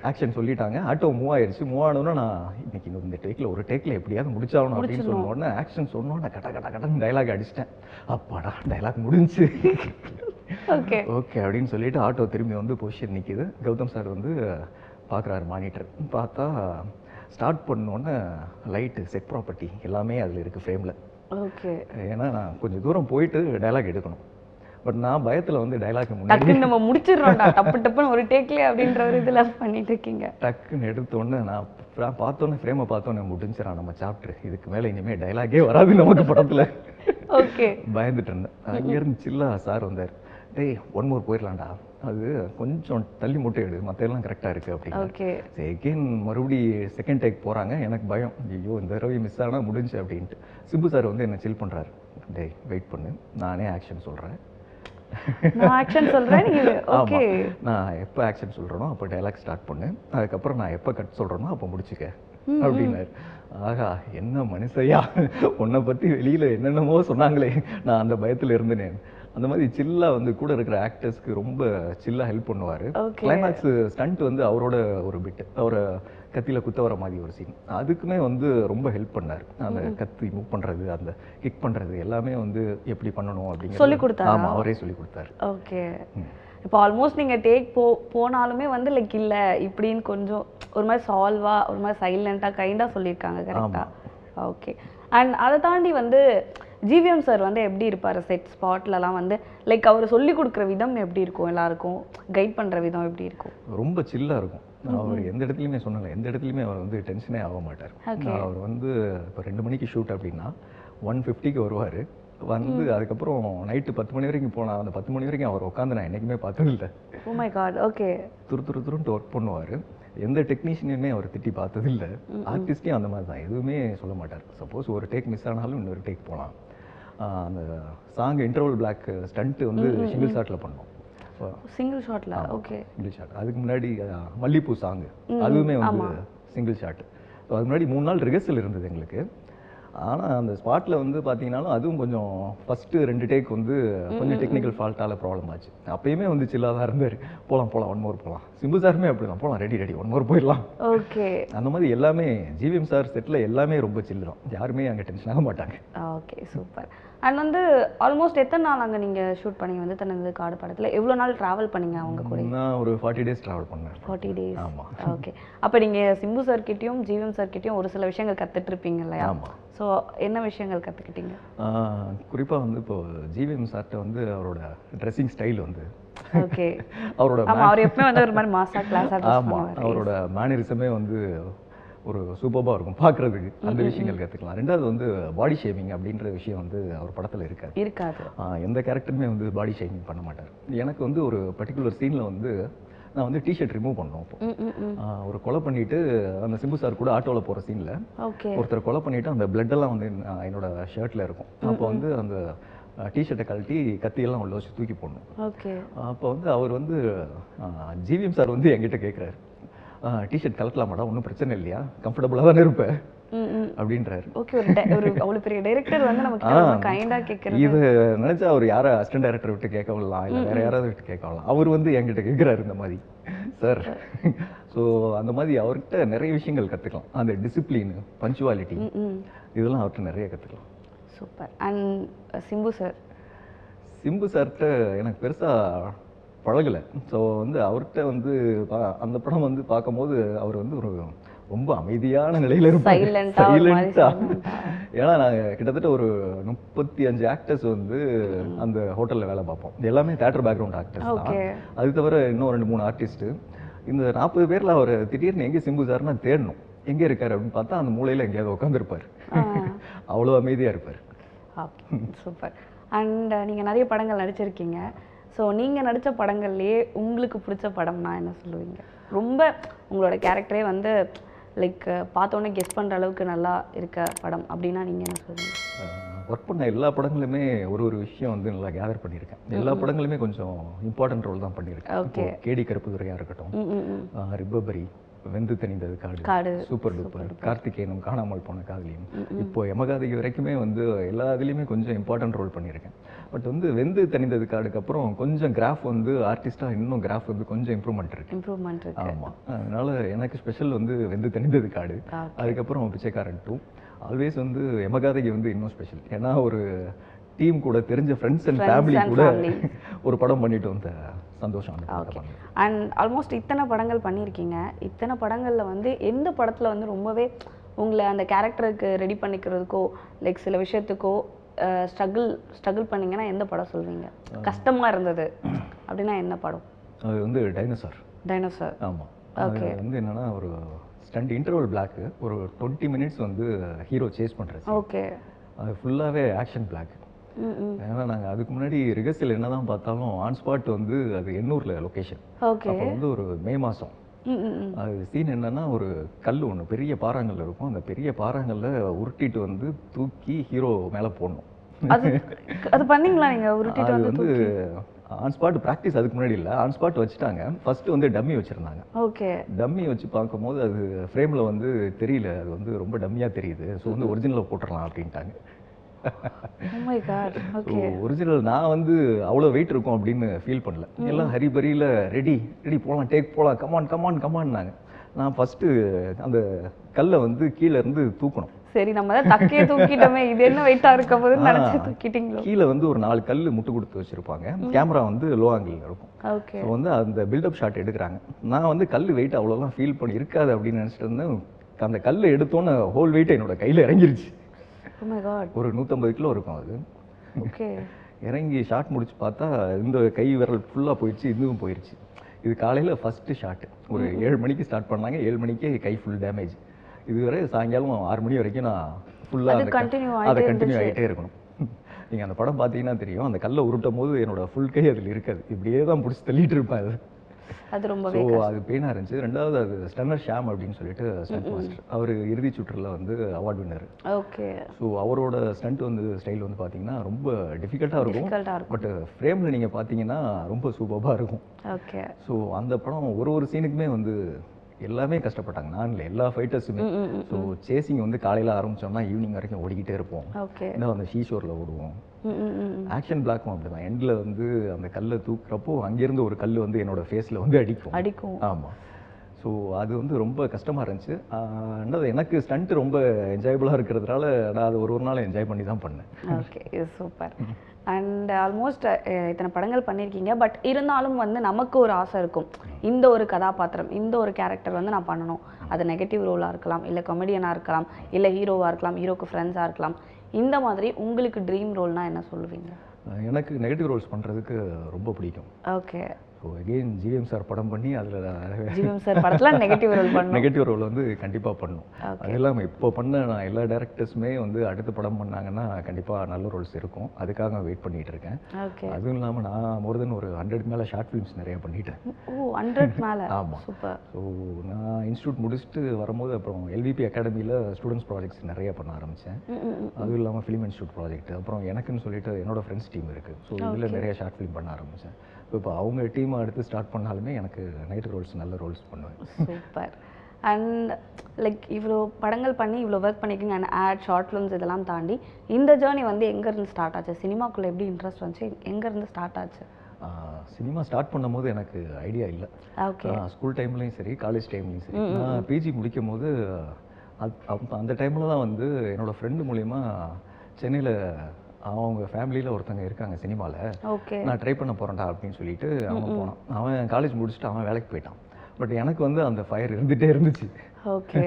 ஆக்ஷன் சொல்லிட்டாங்க. ஆட்டோ மூவ் ஆயிடுச்சு. மூவ் ஆனோன்னா நான் இன்னைக்கு இந்த டேக்கில் ஒரு டேக்கில் எப்படியாவது முடிச்சாகணும் அப்படின்னு சொன்னோடனே ஆக்ஷன் சொன்னோன்னே கட்டன்னு டைலாக் அடிச்சிட்டேன். அப்பாடா டைலாக் முடிஞ்சு ஓகே அப்படின்னு சொல்லிட்டு ஆட்டோ திரும்பி வந்து பொசிஷன் நிற்கிது. கௌதம் சார் வந்து பார்க்குறாரு மானிட்டர். பார்த்தா ஸ்டார்ட் பண்ணோன்னே லைட்டு, செட் ப்ராப்பர்ட்டி எல்லாமே அதில் இருக்குது ஃப்ரேமில். ஓகே. ஏன்னா நான் கொஞ்சம் தூரம் போயிட்டு டைலாக் எடுக்கணும். பட் நான் பயத்தில் வந்து டைலாக் முன்னாடி டக்குன்னு நம்ம முடிச்சிடுறோம்டா டப்பு டப்புன்னு ஒரு டேக்லேயே அப்படின்ற ஒரு இதில் பண்ணிட்டு இருக்கீங்க. டக்குன்னு எடுத்தோடனே நான் பார்த்தோன்னே ஃப்ரேமை பார்த்தோன்னே முடிஞ்சிடறான் நம்ம சாப்டர், இதுக்கு மேலே இனிமேல் டைலாகே வராது நமக்கு படத்தில். ஓகே பயந்துட்டு இருந்தேன். அங்கேருந்து சில்லா சார் வந்தார், டேய் ஒன் மோர் போயிடலாம்டா, அது கொஞ்சம் தள்ளி மூட்டை எடு, மற்ற எல்லாம் கரெக்டாக இருக்குது அப்படின்னு. செகண்ட் மறுபடி செகண்ட் டேக் போகிறாங்க. எனக்கு பயம், ஐயோ இந்த தடவை மிஸ் ஆனால் முடிஞ்சு அப்படின்ட்டு. சிம்பு சார் வந்து என்னை சில் பண்ணுறாரு, டேய் வெயிட் பண்ணு, நானே ஆக்ஷன் சொல்கிறேன். ஓகே நான் எப்போ ஆக்ஷன் சொல்கிறேனோ அப்போ டைலாக் ஸ்டார்ட் பண்ணு, அதுக்கப்புறம் நான் எப்போ கட் சொல்கிறேனோ அப்போ முடிச்சுக்க அப்படின்னாரு. ஆகா என்ன மனுஷையா, உன்னை பற்றி வெளியில் என்னென்னமோ சொன்னாங்களே, நான் அந்த பயத்தில் இருந்தேன். அந்த மாதிரி சில்லா வந்து கூட இருக்கிற ஆக்டர்ஸ்க்கு ரொம்ப சில்லா ஹெல்ப் பண்ணுவார். கிளைமேக்ஸ் ஸ்டண்ட் வந்து அவரோட ஒரு பிட், அவரை கத்தியில் குத்த வர மாதிரி ஒரு சீன், அதுக்குமே வந்து ரொம்ப ஹெல்ப் பண்ணார். அந்த கத்தி மூவ் பண்ணுறது, அந்த கிக் பண்ணுறது எல்லாமே வந்து எப்படி பண்ணணும் அப்படிங்கிற சொல்லி கொடுத்தாரு. ஆமாம் அவரே சொல்லி கொடுத்தாரு. ஓகே இப்போ ஆல்மோஸ்ட் நீங்கள் டேக் போனாலுமே வந்து லைக் இல்லை இப்படின்னு கொஞ்சம் ஒரு மாதிரி சால்வாக ஒரு மாதிரி சைலண்ட்டாக கைண்டாக சொல்லியிருக்காங்க கரெக்டாக. ஓகே அண்ட் அதை தாண்டி வந்து ஜிவிஎம் சார் வந்து எப்படி இருப்பார் செட் ஸ்பாட்லலாம் வந்து லைக் அவர் சொல்லி கொடுக்குற விதம் எப்படி இருக்கும், எல்லாருக்கும் கைட் பண்ணுற விதம் எப்படி இருக்கும்? ரொம்ப சில்லாக இருக்கும். அவர் எந்த இடத்துலையுமே சொன்னல, எந்த இடத்துலையுமே அவர் வந்து டென்ஷனே ஆக மாட்டார். அவர் வந்து இப்போ 2 மணிக்கு ஷூட் அப்படின்னா 1:50க்கு வருவார். வந்து அதுக்கப்புறம் நைட்டு 10 மணி வரைக்கும் போனால் அந்த 10 மணி வரைக்கும் அவர் உட்காந்து நான் என்றைக்குமே பார்த்ததில்லை. Oh my god. ஓகே துருன்ட்டு ஒர்க் பண்ணுவார். எந்த டெக்னீஷியனையுமே அவர் திட்டி பார்த்ததில்லை. ஆர்டிஸ்ட்டையும் அந்த மாதிரி தான், எதுவுமே சொல்ல மாட்டார். சப்போஸ் ஒரு டேக் மிஸ் ஆனாலும் இன்னொரு டேக் போகலாம். அந்த சாங் இன்டர்வல் பிளாக் ஸ்டண்ட்டு வந்து சிங்கிள் ஷாட்டில் பண்ணோம். சிங்கிள் ஷாட்டில். Okay single shot. அதுக்கு முன்னாடி மல்லிப்பூ சாங்கு அதுவுமே வந்து சிங்கிள் ஷாட். ஸோ அதுக்கு முன்னாடி 3 நாள் ரிஹர்சல் இருந்தது எங்களுக்கு. ஆனால் அந்த ஸ்பாட்டில் வந்து பார்த்தீங்கன்னாலும் அதுவும் கொஞ்சம் ஃபஸ்ட்டு 2 டேக் வந்து கொஞ்சம் டெக்னிக்கல் ஃபால்ட்டால் ப்ராப்ளம் ஆச்சு. அப்பயுமே வந்து சில்லாக தான் இருந்தார். போகலாம் ஒன் மோர் போகலாம். சிம்பு சாருமே அப்படி தான், போகலாம் ரெடி ஒன் மோர் போயிடலாம். ஓகே அந்த மாதிரி எல்லாமே ஜிவிஎம் சார் செட்டில் எல்லாமே ரொம்ப சில்லு தான், யாருமே அங்கே டென்ஷன் ஆக மாட்டாங்க. Okay super. அண்ட் வந்து ஆல்மோஸ்ட் எத்தனை நாள் அங்கே நீங்கள் ஷூட் பண்ணி வந்து தனது காடு படத்தில் எவ்வளோ நாள் ட்ராவல் பண்ணீங்க அவங்க கூட? நான் ஒரு 40 days ட்ராவல் பண்ணேன். 40 days. ஆமாம். ஓகே அப்போ நீங்கள் சிம்பு சார்கிட்டையும் ஜிவிஎம் சார்கிட்டையும் ஒரு சில விஷயங்கள் கற்றுட்ருப்பீங்க இல்லையா? ஆமாம். ஸோ என்ன விஷயங்கள் கற்றுக்கிட்டீங்க? குறிப்பாக வந்து இப்போ ஜிவிஎம் சார்ட்ட வந்து அவரோட ட்ரெஸ்ஸிங் ஸ்டைல் வந்து ஓகே அவரோட அவர் எப்பவுமே வந்து ஒரு மாதிரி மாசா கிளாஸ். ஆமாம் அவரோட மேனரிசமே வந்து ஒரு சூப்பராக இருக்கும் பார்க்குறதுக்கு. அந்த விஷயங்கள் கற்றுக்கலாம். ரெண்டாவது வந்து பாடி ஷேமிங் அப்படின்ற விஷயம் வந்து அவர் படத்தில் இருக்காது. எந்த கேரக்டருமே வந்து பாடி ஷேமிங் பண்ண மாட்டார். எனக்கு வந்து ஒரு பர்டிகுலர் சீனில் வந்து நான் வந்து டிஷர்ட் ரிமூவ் பண்ணோம். அப்போ ஒரு கொலை பண்ணிட்டு அந்த சிம்பு சார் கூட ஆட்டோவில் போகிற சீனில் ஒருத்தர் கொலை பண்ணிவிட்டு அந்த பிளட்டெல்லாம் வந்து என்னோட ஷர்ட்டில் இருக்கும். அப்போ வந்து அந்த டிஷர்ட்டை கழட்டி கத்தியெல்லாம் உள்ள வச்சு தூக்கி போடணும். அப்போ வந்து அவர் வந்து ஜிவிஎம் சார் வந்து என்கிட்ட கேட்குறாரு, டிஷர்ட் கலக்கலாமாடா, ஒன்றும் பிரச்சனை இல்லையா, கம்ஃபர்டபுளாக தானே இருப்பேன் அப்படின்றாரு. அவ்வளோ பெரிய டைரக்டர் வந்து நமக்கு கைண்டாக கேட்குறாரு. இது நினச்சா அவர் யாரை அசிஸ்டன்ட் டைரக்டர் விட்டு கேட்க விடலாம், இல்லை வேற யாராவது விட்டு கேட்க விடலாம். அவர் வந்து என்கிட்ட கேட்குறாரு இந்த மாதிரி சார். ஸோ அந்த மாதிரி அவர்கிட்ட நிறைய விஷயங்கள் கற்றுக்கலாம். அந்த டிசிப்ளின், பஞ்சுவாலிட்டி இதெல்லாம் அவர்கிட்ட நிறைய கற்றுக்கலாம். சூப்பர். அண்ட் சிம்பு சார்கிட்ட எனக்கு பெருசாக பழகலை. ஸோ வந்து அவர்கிட்ட வந்து அந்த படம் வந்து பார்க்கும்போது அவர் வந்து ஒரு ரொம்ப அமைதியான நிலையில் இருப்பார், சைலண்ட்டாக. ஏன்னா நாங்கள் கிட்டத்தட்ட ஒரு 35 ஆக்டர்ஸ் வந்து அந்த ஹோட்டலில் வேலை பார்ப்போம். எல்லாமே தேட்டர் பேக்ரவுண்ட் ஆக்டர்ஸ் தான். அது தவிர இன்னும் 2-3 ஆர்டிஸ்ட்டு. இந்த 40 பேரில் அவர் திடீர்னு எங்கே சிம்பு சார்னா தேடணும், எங்கே இருக்கார் அப்படின்னு பார்த்தா அந்த மூலையில் எங்கேயாவது உட்காந்துருப்பார். அவ்வளோ அமைதியாக இருப்பார். சூப்பர். அண்ட் நீங்கள் நிறைய படங்கள் நடிச்சிருக்கீங்க. ஸோ நீங்கள் நடித்த படங்கள்லேயே உங்களுக்கு பிடிச்ச படம்னா என்ன சொல்லுவீங்க? ரொம்ப உங்களோட கேரக்டரே வந்து லைக் பார்த்தோன்னே கெஸ் பண்ணுற அளவுக்கு நல்லா இருக்க படம் அப்படின்னா நீங்கள் என்ன சொல்லுவீங்க? ஒர்க் பண்ண எல்லா படங்களுமே ஒரு விஷயம் வந்து நல்லா கேதர் பண்ணியிருக்கேன். எல்லா படங்களுமே கொஞ்சம் இம்பார்ட்டன்ட் ரோல் தான் பண்ணியிருக்கேன். கேடி கருப்புதுரையாக இருக்கட்டும், ரிப்பபரி, வெந்து தணிந்தது காடு, சூப்பர் டூப்பர், கார்த்திகேயனும், காணாமல் போன காதலியும், இப்போ யமகாதகி வரைக்குமே வந்து எல்லா இதுலேயுமே கொஞ்சம் இம்பார்ட்டன்ட் ரோல் பண்ணியிருக்கேன். பட் வந்து வெந்து தணிந்தது காடுக்கு அப்புறம் கொஞ்சம் கிராஃப் வந்து ஆர்டிஸ்டாக இன்னும் கிராஃப் வந்து கொஞ்சம் இம்ப்ரூவ்மெண்ட் இருக்கு. ஆமாம், அதனால எனக்கு ஸ்பெஷல் வந்து வெந்து தணிந்தது காடு. அதுக்கப்புறம் பிச்சைக்காரன் 2. ஆல்வேஸ் வந்து யமகாதகி வந்து இன்னும் ஸ்பெஷல். ஏன்னா ஒரு டீம் கூட தெரிஞ்ச ஃப்ரெண்ட்ஸ் அண்ட் ஃபேமிலி கூட ஒரு படம் பண்ணிட்டு வந்த சந்தோஷம். அண்ட் ஆல்மோஸ்ட் இத்தனை படங்கள் பண்ணியிருக்கீங்க. இத்தனை படங்களில் வந்து எந்த படத்தில் வந்து ரொம்பவே உங்களை அந்த கேரக்டருக்கு ரெடி பண்ணிக்கிறதுக்கோ லைக் சில விஷயத்துக்கோ ஸ்ட்ரகிள் பண்ணீங்கன்னா எந்த படம் சொல்வீங்க? கஷ்டமா இருந்தது அப்படின்னா என்ன படம்? அது வந்து டைனோசார். டைனோசார். ஆமாம். அது வந்து என்னன்னா ஒரு ஸ்டண்ட் இன்டர்வல் பிளாக் ஒரு 20 மினிட்ஸ் வந்து ஹீரோ சேஸ் பண்ணுறது. ஓகே. அது ஃபுல்லாகவே ஆக்ஷன் பிளாக். ஏன்னா நாங்கள் அதுக்கு முன்னாடி ரிஹர்சல் என்ன தான் பார்த்தாலும் ஆன் ஸ்பாட் வந்து அது எண்ணூரில் லொக்கேஷன். ஓகே. அப்போ வந்து ஒரு மே மாதம். அது சீன் என்னன்னா ஒரு கல் ஒன்று பெரிய பாறாங்கல் இருக்கும். அந்த பெரிய பாறாங்கல்ல உருட்டிட்டு வந்து தூக்கி ஹீரோ மேலே போடணும். அது பண்ணீங்களா நீங்க? உருட்டிட்டு வந்து ஆன் ஸ்பாட் ப்ராக்டிஸ் அதுக்கு முன்னாடி இல்லை, ஆன் ஸ்பாட் வச்சுட்டாங்க. ஃபர்ஸ்ட் வந்து டம்மி வச்சுருந்தாங்க. ஓகே. டம்மி வச்சு பார்க்கும்போது அது ஃப்ரேமில் வந்து தெரியல, அது வந்து ரொம்ப டம்மியாக தெரியுது. ஸோ வந்து ஒரிஜினலில் போட்டுடலாம் அப்படின்ட்டாங்க. Oh my god. Okay. Original நான் வந்து அவ்வளோ வெயிட் இருக்கும் அப்படின்னு ஃபீல் பண்ணல. எல்லாம் ஹரிபரியில் ரெடி போகலாம், டேக் போகலாம், கமான்னாங்க. நான் ஃபஸ்ட்டு அந்த கல்லை வந்து கீழே இருந்து தூக்கணும். சரி, நம்ம தான் தக்கையே தூக்கிட்டோமே, இது என்ன வெயிட்டா இருக்க போதுன்னு நினைச்சு தூக்கிட்டீங்களோ? கீழே வந்து ஒரு 4 கல் முட்டு கொடுத்து வச்சிருப்பாங்க. கேமரா வந்து லோ ஆங்கிள் இருக்கும். ஓகே. ஸோ வந்து அந்த பில்டப் ஷாட் எடுக்கிறாங்க. நான் வந்து கல் வெயிட் அவ்வளோலாம் ஃபீல் பண்ணி இருக்காது அப்படின்னு நினச்சிட்டு இருந்தேன். அந்த கல்லை எடுத்தோன்னே ஹோல் வெயிட் என்னோட கையில் இறங்கிருச்சு. Oh my god. ஒரு 150 கிலோ இருக்கும் அது. ஓகே. இறங்கி ஷாட் முடிச்சு பார்த்தா இந்த கை விரல் ஃபுல்லாக போயிடுச்சு, இதுவும் போயிடுச்சு. இது காலையில் ஃபஸ்ட்டு ஷாட்டு. ஒரு 7 மணிக்கு ஸ்டார்ட் பண்ணாங்க. 7 மணிக்கே கை ஃபுல் டேமேஜ். இதுவரை சாயங்காலம் 6 மணி வரைக்கும் நான் ஃபுல்லாக அதை கண்டினியூ ஆகிட்டே இருக்கணும். நீங்கள் அந்த படம் பார்த்தீங்கன்னா தெரியும், அந்த கல்லை உருட்டும் போது என்னோட ஃபுல் கை அதில் இருக்காது. இப்படியே தான் பிடிச்சி தள்ளிட்டு இருப்பேன் அது. அது ரொம்ப அது பெயினாக இருந்துச்சு. ரெண்டாவது அது ஸ்டன்னர் ஷாம் அப்படின்னு சொல்லிட்டு ஸ்டண்ட் மாஸ்டர், அவர் இறுதி சுற்றுல வந்து அவார்ட் வின்னர். ஓகே. ஸோ அவரோட ஸ்டண்ட் வந்து ஸ்டைல் வந்து பார்த்தீங்கன்னா ரொம்ப டிஃபிகல்ட்டாக இருக்கும். பட் ஃப்ரேமில் நீங்கள் பார்த்தீங்கன்னா ரொம்ப சூப்பராக இருக்கும். ஓகே. ஸோ அந்த படம் ஒரு சீனுக்குமே வந்து எல்லாமே கஷ்டப்பட்டாங்க. நான் இல்லை, எல்லா ஃபைட்டர்ஸுமே. ஸோ சேசிங் வந்து காலையில் ஆரம்பித்தோம்னா ஈவினிங் வரைக்கும் ஓடிக்கிட்டே இருப்போம். ஓகே. இன்னும் அந்த ஷீஷோரில் ஓடுவோம். ஆக்ஷன் பிளாக்கும் அப்படிதான். எண்டில் வந்து அந்த கல்லை தூக்குறப்போ அங்கேருந்து ஒரு கல் வந்து என்னோட ஃபேஸில் வந்து அடிக்கும். ஆமாம். ஸோ அது வந்து ரொம்ப கஷ்டமாக இருந்துச்சு. ரெண்டாவது எனக்கு ஸ்டண்ட் ரொம்ப என்ஜாயபுளாக இருக்கிறதுனால நான் அது ஒரு நாள் என்ஜாய் பண்ணி தான் பண்ணேன். Okay, super. அண்ட் ஆல்மோஸ்ட் இத்தனை படங்கள் பண்ணியிருக்கீங்க. பட் இருந்தாலும் வந்து நமக்கு ஒரு ஆசை இருக்கும், இந்த ஒரு கதாபாத்திரம், இந்த ஒரு கேரக்டர் வந்து நான் பண்ணணும். அது நெகட்டிவ் ரோலாக இருக்கலாம், இல்லை காமெடியனாக இருக்கலாம், இல்லை ஹீரோவாக இருக்கலாம், ஹீரோக்கு ஃப்ரெண்ட்ஸாக இருக்கலாம். இந்த மாதிரி உங்களுக்கு ட்ரீம் ரோல்னால் என்ன சொல்லுவீங்க? எனக்கு நெகட்டிவ் ரோல்ஸ் பண்ணுறதுக்கு ரொம்ப பிடிக்கும். Okay. So again GVM sir படம் பண்ணி அதில் ஜிவிஎம் சார் படத்தில் நெகட்டிவ் ரோல் வந்து கண்டிப்பாக பண்ணும். அது இல்லாமல் இப்போ பண்ண நான் எல்லா டேரக்டர்ஸுமே வந்து அடுத்த படம் பண்ணாங்கன்னா கண்டிப்பாக நல்ல ரோல்ஸ் இருக்கும். அதுக்காக வெயிட் பண்ணிகிட்டு இருக்கேன். அதுவும் இல்லாமல் நான் மோர் தென் ஒரு 100 மேலே ஷார்ட் ஃபிலிம்ஸ் நிறைய பண்ணிட்டேன். ஓ, 100 மேலே? ஆமாம். சூப்பர். ஸோ நான் இன்ஸ்டியூட் முடிச்சுட்டு வரும்போது அப்புறம் எல்விபி அகாடமியில் ஸ்டூடெண்ட்ஸ் ப்ராஜெக்ட்ஸ் நிறைய பண்ண ஆரம்பித்தேன். அதுவும் இல்லாமல் ஃபிலிம் இன்ஸ்டியூட் ப்ராஜெக்ட், அப்புறம் எனக்குன்னு சொல்லிட்டு என்னோட ஃப்ரெண்ட்ஸ் டீம் இருக்குது. ஸோ இதில் நிறைய ஷார்ட் ஃபிலிம் பண்ண ஆரம்பித்தேன். இப்போ அவங்க டீமை அடுத்து ஸ்டார்ட் பண்ணாலுமே எனக்கு நைட் ரோல்ஸ் நல்ல ரோல்ஸ் பண்ணுவேன். சூப்பர். அண்ட் லைக் இவ்வளோ படங்கள் பண்ணி இவ்வளோ ஒர்க் பண்ணிக்கிங்க, அண்ட் ஆட், ஷார்ட் ஃபிலிம்ஸ் இதெல்லாம் தாண்டி இந்த ஜேர்னி வந்து எங்கேருந்து ஸ்டார்ட் ஆச்சு? சினிமாக்குள்ளே எப்படி இன்ட்ரெஸ்ட் வந்துச்சு, எங்கேருந்து ஸ்டார்ட் ஆச்சு? சினிமா ஸ்டார்ட் பண்ணும்போது எனக்கு ஐடியா இல்லை. ஓகே. ஸ்கூல் டைம்லேயும் சரி, காலேஜ் டைம்லேயும் சரி, நான் பிஜி முடிக்கும் போது அந்த டைமில் தான் வந்து என்னோடய ஃப்ரெண்டு மூலிமா சென்னையில் அவங்க ஃபேமிலியில் ஒருத்தங்க இருக்காங்க சினிமாவில். ஓகே. நான் ட்ரை பண்ண போகிறேன்டா அப்படின்னு சொல்லிட்டு அவன் போனான். அவன் காலேஜ் முடிச்சுட்டு அவன் வேலைக்கு போயிட்டான். பட் எனக்கு வந்து அந்த ஃபயர் இருந்துகிட்டே இருந்துச்சு. ஓகே.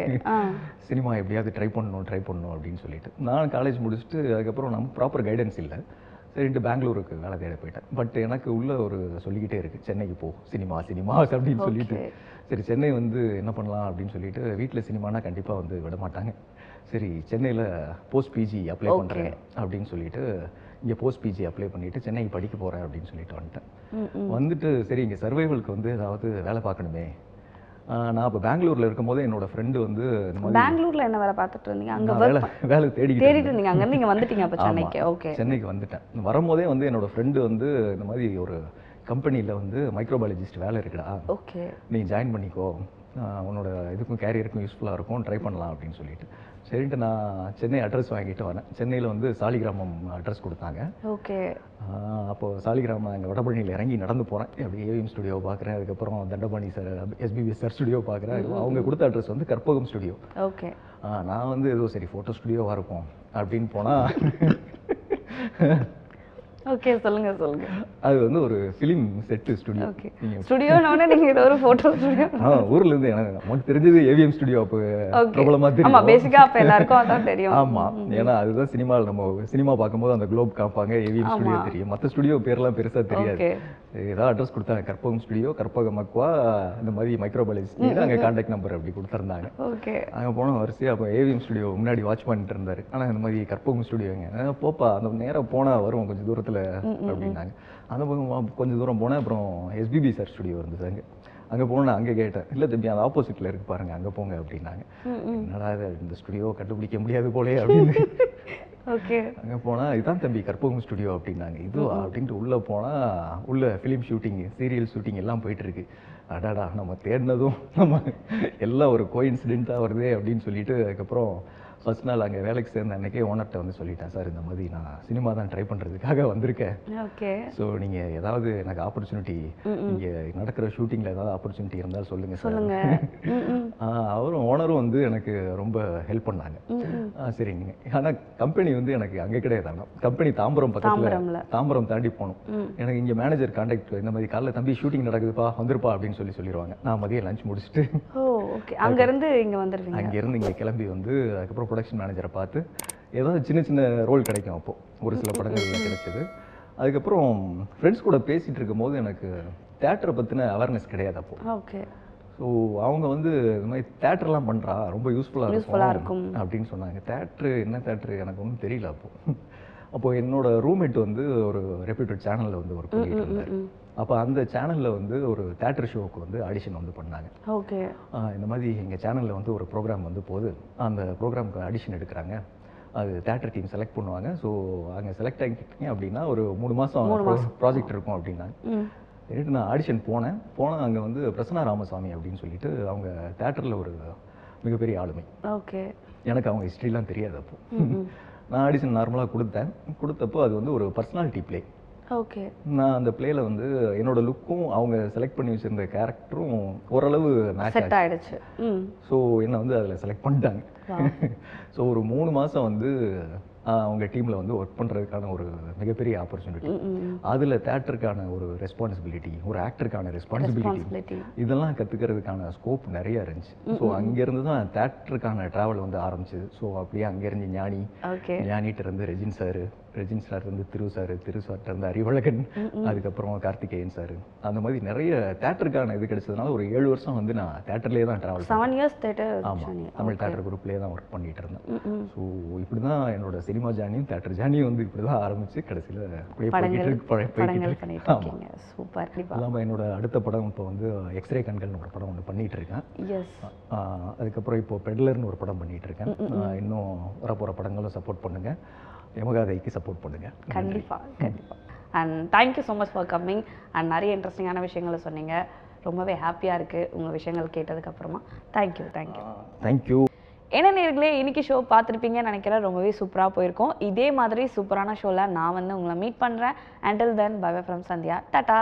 சினிமா எப்படியாவது ட்ரை பண்ணணும் அப்படின்னு சொல்லிட்டு நான் காலேஜ் முடிச்சுட்டு அதுக்கப்புறம் நம்ம ப்ராப்பர் கைடன்ஸ் இல்லை, சரின்ட்டு பெங்களூருக்கு வேலை தேட போயிட்டேன். பட் எனக்கு உள்ள ஒரு சொல்லிக்கிட்டே இருக்குது, சென்னைக்கு போ, சினிமா அப்படின்னு சொல்லிட்டு. சரி, சென்னை வந்து என்ன பண்ணலாம் அப்படின்னு சொல்லிட்டு வீட்டில் சினிமானா கண்டிப்பாக வந்து விட மாட்டாங்க. சரி, சென்னையில் போஸ்ட் பிஜி அப்ளை பண்ணுறேன் அப்படின்னு சொல்லிட்டு இங்கே போஸ்ட் பிஜி அப்ளை பண்ணிவிட்டு சென்னைக்கு படிக்க போகிறேன் அப்படின்னு சொல்லிட்டு வந்துட்டு சரி இங்கே சர்வைவலுக்கு வந்து ஏதாவது வேலை பார்க்கணுமே. நான் இப்போ பெங்களூரில் இருக்கும்போது என்னோட ஃப்ரெண்டு வந்து பெங்களூரில் என்ன வேலை பார்த்துட்டு இருந்தீங்க? அங்கே வேலை தேடிட்டு இருந்தீங்க. அங்கேருந்து நீங்கள் வந்துட்டீங்க அப்போ சென்னைக்கு? ஓகே. சென்னைக்கு வந்துட்டேன். வரும்போதே வந்து என்னோட ஃப்ரெண்டு வந்து இந்த மாதிரி ஒரு கம்பெனியில் வந்து மைக்ரோபாலஜிஸ்ட் வேலை இருக்குடா, ஓகே, நீ ஜாயின் பண்ணிக்கோ, உன்னோட இதுக்கும் கேரியருக்கும் யூஸ்ஃபுல்லாக இருக்கும், ட்ரை பண்ணலாம் அப்படின்னு சொல்லிட்டு சரின்ட்டு நான் சென்னை அட்ரஸ் வாங்கிட்டு வரேன். சென்னையில் வந்து சாலிகிராமம் அட்ரஸ் கொடுத்தாங்க. ஓகே. அப்போது சாலிகிராமம் எங்கள் வடபழனியில் இறங்கி நடந்து போகிறேன். அப்படி ஏவிஎம் ஸ்டுடியோ பார்க்குறேன். அதுக்கப்புறம் Dandapani sir, SPB sir studio பார்க்குறேன். அவங்க கொடுத்த அட்ரஸ் வந்து கற்பகம் ஸ்டுடியோ. ஓகே. நான் வந்து ஏதோ சரி ஃபோட்டோ ஸ்டுடியோவாக இருக்கும் அப்படின்னு போனால் ஓகே, சொல்லுங்க சொல்லுங்க. அது வந்து ஒரு ஃபிலிம் செட்டு ஸ்டுடியோ. ஓகே, ஸ்டுடியோனோட நீங்க ஏதோ ஒரு ஃபோட்டோ ஸ்டுடியோ. ஊர்ல இருந்து எனக்கு நமக்கு தெரிஞ்சது ஏவிஎம் ஸ்டுடியோ அப்போ பிரபலமா ஆமா, தெரியும். பேசிக்கா அப்ப எல்லாருக்கும் அதான் தெரியும். ஆமா, ஏன்னா அதுதான் சினிமாவில் நம்ம சினிமா பார்க்கும்போது அந்த குளோப் காப்பாங்க, ஏவிஎம் ஸ்டுடியோ தெரியும். மற்ற ஸ்டுடியோ பேர்லாம் பெருசா தெரியாது. ஏதாவது அட்ரஸ் கொடுத்தாங்க, கற்பகம் ஸ்டுடியோ, கற்பக மக்வா, இந்த மாதிரி மைக்ரோபாலஜி, அங்கே கான்டாக்ட் நம்பர் அப்படி கொடுத்துருந்தாங்க. ஓகே, அங்கே போனோம் வரிசையாக. அப்போ ஏவிஎம் ஸ்டுடியோ முன்னாடி வாட்ச் பண்ணிட்டு இருந்தாரு. ஆனால் இந்த மாதிரி கற்பகம் ஸ்டுடியோங்க, போப்பா அந்த நேரம் போனால் வரும் கொஞ்சம் தூரத்தில் அப்படின்னாங்க. அந்த பக்கம் கொஞ்சம் தூரம் போனேன். அப்புறம் எஸ்பிபி சார் ஸ்டுடியோ இருந்தது அங்கே. அங்கே போனேன், அங்கே கேட்டேன், இல்லை தம்பி அந்த ஆப்போசிட்டில் இருக்கு பாருங்க, அங்கே போங்க அப்படின்னாங்க. என்னடா இந்த ஸ்டுடியோ கண்டுபிடிக்க முடியாது போலே அப்படின்னு. ஓகே, அங்கே போனால் இதுதான் தம்பி கற்பகம் ஸ்டுடியோ அப்படின்னாங்க. இதுவா அப்படின்ட்டு உள்ளே போனால் உள்ள ஃபிலிம் ஷூட்டிங், சீரியல் ஷூட்டிங் எல்லாம் போயிட்டு இருக்கு. அடாடா, நம்ம தேடினதும் நம்ம எல்லாம் ஒரு கோஇன்சிடென்ட்டாக வருதே அப்படின்னு சொல்லிட்டு, அதுக்கப்புறம் ஃபர்ஸ்ட் நாள் அங்கே வேலைக்கு சேர்ந்த அன்றைக்கே ஓனர்கிட்ட வந்து சொல்லிட்டேன், சார் இந்த மாதிரி நான் சினிமா தான் ட்ரை பண்ணுறதுக்காக வந்திருக்கேன். ஓகே, ஸோ நீங்கள் ஏதாவது எனக்கு ஆப்பர்ச்சுனிட்டி, இங்கே நடக்கிற ஷூட்டிங்கில் ஏதாவது ஆப்பர்ச்சுனிட்டி இருந்தால் சொல்லுங்கள் சார். அவரும் ஓனரும் வந்து எனக்கு ரொம்ப ஹெல்ப் பண்ணாங்க. சரி நீங்கள், ஆனால் கம்பெனி வந்து எனக்கு அங்கே கிடையாது. கம்பெனி தாம்பரம் பக்கத்தில், தாம்பரம் தாண்டி போகணும். எனக்கு இங்கே மேனேஜர் கான்டாக்ட், இந்த மாதிரி காலைல தம்பி ஷூட்டிங் நடக்குதுப்பா வந்துருப்பா அப்படின்னு சொல்லிடுவாங்க. நான் மதியம் லஞ்ச் முடிச்சுட்டு அங்கேருந்து இங்கே வந்துடுவீங்க. அங்கேருந்து இங்கே கிளம்பி வந்து அதுக்கப்புறம் ப்ரொடக்ஷன் மேனேஜரை பார்த்து ஏதாவது சின்ன சின்ன ரோல் கிடைக்கும். அப்போது ஒரு சில படங்கள் கிடைச்சது. அதுக்கப்புறம் ஃப்ரெண்ட்ஸ் கூட பேசிகிட்டு இருக்கும்போது எனக்கு தேட்டரை பற்றின அவேர்னஸ் கிடையாது அப்போது. ஓகே, ஸோ அவங்க வந்து இந்த மாதிரி தேட்டர்லாம் பண்ணுறா, ரொம்ப யூஸ்ஃபுல்லாக இருக்கும் அப்படின்னு சொன்னாங்க. தேட்ரு என்ன தேட்ரு எனக்கு ஒன்றும் தெரியல அப்போது. அப்போது என்னோட ரூம்மேட் வந்து ஒரு ரெப்யூட்டட் சேனலில் வந்து ஒர்க் பண்ணிட்டு இருந்தார். அப்போ அந்த சேனலில் வந்து ஒரு தேட்டர் ஷோவுக்கு வந்து ஆடிஷன் வந்து பண்ணாங்க. ஓகே, இந்த மாதிரி எங்கள் சேனலில் வந்து ஒரு ப்ரோக்ராம் வந்து போகுது, அந்த ப்ரோக்ராமுக்கு ஆடிஷன் எடுக்கிறாங்க, அது தேட்டர் டீம் செலக்ட் பண்ணுவாங்க. ஸோ அங்கே செலக்ட் ஆகிட்டீங்க அப்படின்னா ஒரு 3 மாதம் ப்ராஜெக்ட் இருக்கும் அப்படின்னாங்க. சரிட்டு நான் ஆடிஷன் போனால் அங்கே வந்து பிரசன்னா ராமசாமி அப்படின்னு சொல்லிட்டு அவங்க தேட்டரில் ஒரு மிகப்பெரிய ஆளுமை. ஓகே, எனக்கு அவங்க ஹிஸ்ட்ரிலாம் தெரியாது. அப்போது நான் ஆடிஷன் நார்மலாக கொடுத்தப்போ அது வந்து ஒரு பர்சனாலிட்டி பிளே. ஓகே, நான் அந்த பிளேல வந்து என்னோட லுக்கும் அவங்க செலக்ட் பண்ணி வச்சிருந்த கேரக்டரும் ஓரளவு மேட்ச் ஆயிடுச்சு. ஸோ என்னை வந்து அதில் செலக்ட் பண்ணிட்டாங்க. ஸோ ஒரு 3 மாதம் வந்து அவங்க டீமில் வந்து ஒர்க் பண்ணுறதுக்கான ஒரு மிகப்பெரிய ஆப்பர்ச்சுனிட்டி. அதில் தேட்டருக்கான ஒரு ரெஸ்பான்சிபிலிட்டி, ஒரு ஆக்டருக்கான ரெஸ்பான்சிபிலிட்டி, இதெல்லாம் கற்றுக்கிறதுக்கான ஸ்கோப் நிறைய இருந்துச்சு. ஸோ அங்கேருந்து தான் தேட்டருக்கான ட்ராவல் வந்து ஆரம்பிச்சிது. ஸோ அப்படியே அங்கேருந்து ஞானிகிட்ட இருந்து ரெஜின் சார் இருந்து திரு சார்ட்ட இருந்து அறிவழகன், அதுக்கப்புறம் கார்த்திகேயன் சார், அந்த மாதிரி நிறைய தேட்டருக்கான இது கிடைச்சதுனால ஒரு 7 வருஷம் வந்து நான் தேட்டர்லேயே தான் ட்ராவல் 7 இயர்ஸ் தேட்டர். ஆமாம், தமிழ் தேட்டர் குரூப்லேயே தான் ஒர்க் பண்ணிட்டு இருந்தேன். ஸோ இப்படி தான் என்னோட சினிமா ஜேர்னியும் தேட்டர் ஜேர்னியும் வந்து இப்படி தான் ஆரம்பிச்சு கடைசியில் சூப்பர். இல்லாமல் என்னோட அடுத்த படம் இப்போ வந்து எக்ஸ்ரே கண்கள்னு ஒரு படம் ஒன்று பண்ணிட்டு இருக்கேன். அதுக்கப்புறம் இப்போ பெட்லர்னு ஒரு படம் பண்ணிட்டு இருக்கேன். இன்னும் வரப்போகிற படங்களும் சப்போர்ட் பண்ணுங்க, யமகாதைக்கு சப்போர்ட் பண்ணுங்க. கண்டிப்பாக. And thank you so much for coming. And நிறைய இன்ட்ரெஸ்டிங்கான விஷயங்களை சொன்னீங்க. ரொம்பவே ஹாப்பியாக இருக்குது உங்கள் விஷயங்கள் கேட்டதுக்கப்புறமா. தேங்க்யூ. என்ன நேயர்களே, இன்னைக்கு ஷோ பார்த்துருப்பீங்கன்னு நினைக்கிறேன். ரொம்பவே சூப்பராக போயிருக்கோம். இதே மாதிரி சூப்பரான ஷோவில் நான் வந்து உங்களை மீட் பண்ணுறேன். Until then, bye bye from Sandhya. Tata.